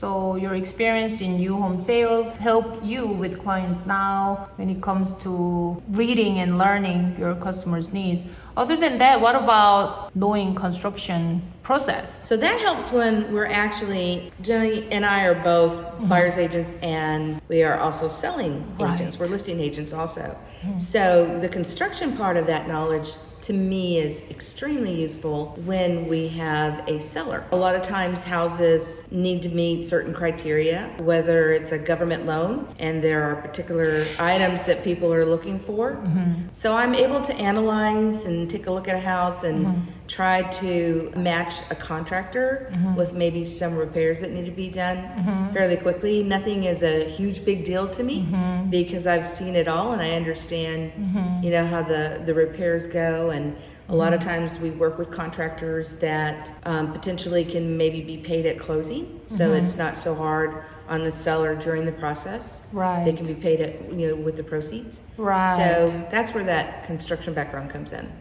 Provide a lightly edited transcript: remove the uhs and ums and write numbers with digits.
So your experience in new home sales help you with clients now when it comes to reading and learning your customers' needs. Other than that, what about knowing construction process? So that helps when we're actually, Jenny and I are both buyer's agents, and we are also selling agents. We're listing agents also. So the construction part of that knowledge to me is extremely useful when we have a seller. A lot of times houses need to meet certain criteria, whether it's a government loan and there are particular items that people are looking for. So I'm able to analyze and take a look at a house and try to match a contractor with maybe some repairs that need to be done fairly quickly. Nothing is a huge big deal to me because I've seen it all and I understand how the repairs go. And a lot of times we work with contractors that potentially can maybe be paid at closing, so it's not so hard on the seller during the process. They can be paid at with the proceeds. So that's where that construction background comes in.